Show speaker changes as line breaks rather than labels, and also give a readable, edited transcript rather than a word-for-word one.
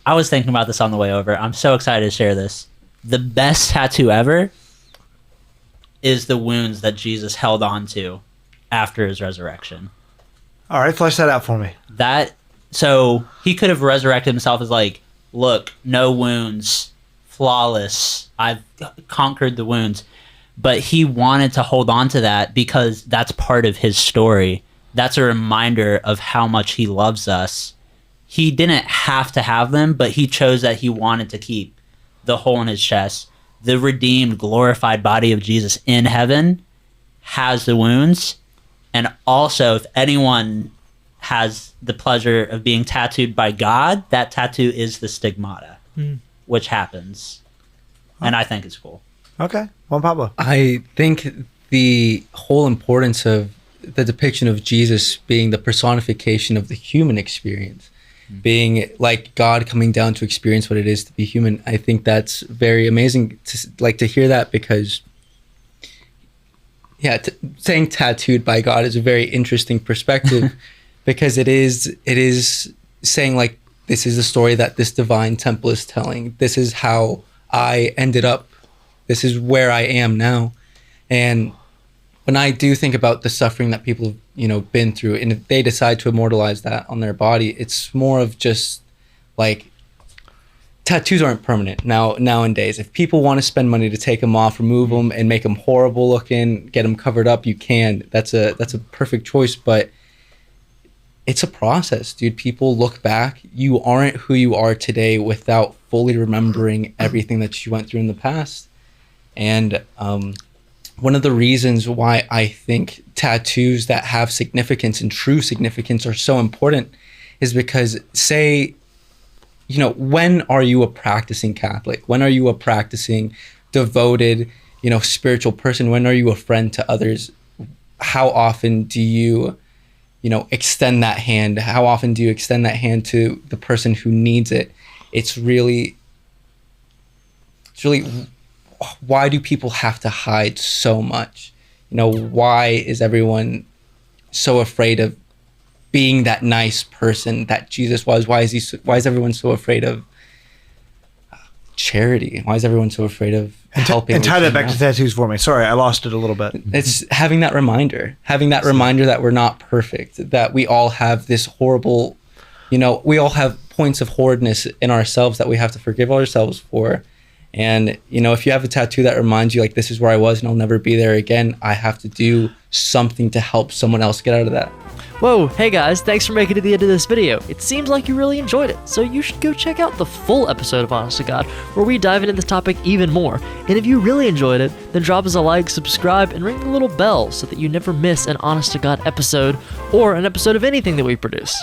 I was thinking about this on the way over. I'm so excited to share this. The best tattoo ever is the wounds that Jesus held on to after his resurrection.
All right, flesh that out for me.
So he could have resurrected himself as like, look, no wounds, flawless. I've conquered the wounds. But he wanted to hold on to that because that's part of his story. That's a reminder of how much he loves us. He didn't have to have them, but he chose that he wanted to keep the hole in his chest. The redeemed, glorified body of Jesus in heaven has the wounds. And also, if anyone has the pleasure of being tattooed by God, that tattoo is the stigmata, which happens. And I think it's cool.
Okay. Juan Pablo.
I think the whole importance of the depiction of Jesus being the personification of the human experience, being like God coming down to experience what it is to be human. I think that's very amazing to hear that, because saying tattooed by God is a very interesting perspective because it is saying like, this is the story that this divine temple is telling. This is how I ended up. This is where I am now. And when I do think about the suffering that people have, been through, and if they decide to immortalize that on their body, it's more of just like, tattoos aren't permanent nowadays. If people want to spend money to take them off, remove them, and make them horrible looking, get them covered up, you can. That's a perfect choice, but it's a process, dude. People look back. You aren't who you are today without fully remembering everything that you went through in the past. And one of the reasons why I think tattoos that have significance and true significance are so important is because, say, when are you a practicing Catholic? When are you a practicing, devoted, spiritual person? When are you a friend to others? How often do you, extend that hand? How often do you extend that hand to the person who needs it? It's really, why do people have to hide so much? Why is everyone so afraid of being that nice person that Jesus was? Why is everyone so afraid of charity? Why is everyone so afraid of helping?
And tie that back to tattoos for me. Sorry, I lost it a little bit.
It's having that reminder that we're not perfect, that we all have this horrible, we all have points of horridness in ourselves that we have to forgive ourselves for. And, if you have a tattoo that reminds you, like, this is where I was and I'll never be there again, I have to do something to help someone else get out of that.
Whoa, hey guys, thanks for making it to the end of this video. It seems like you really enjoyed it, so you should go check out the full episode of Honest to God, where we dive into this topic even more. And if you really enjoyed it, then drop us a like, subscribe, and ring the little bell so that you never miss an Honest to God episode or an episode of anything that we produce.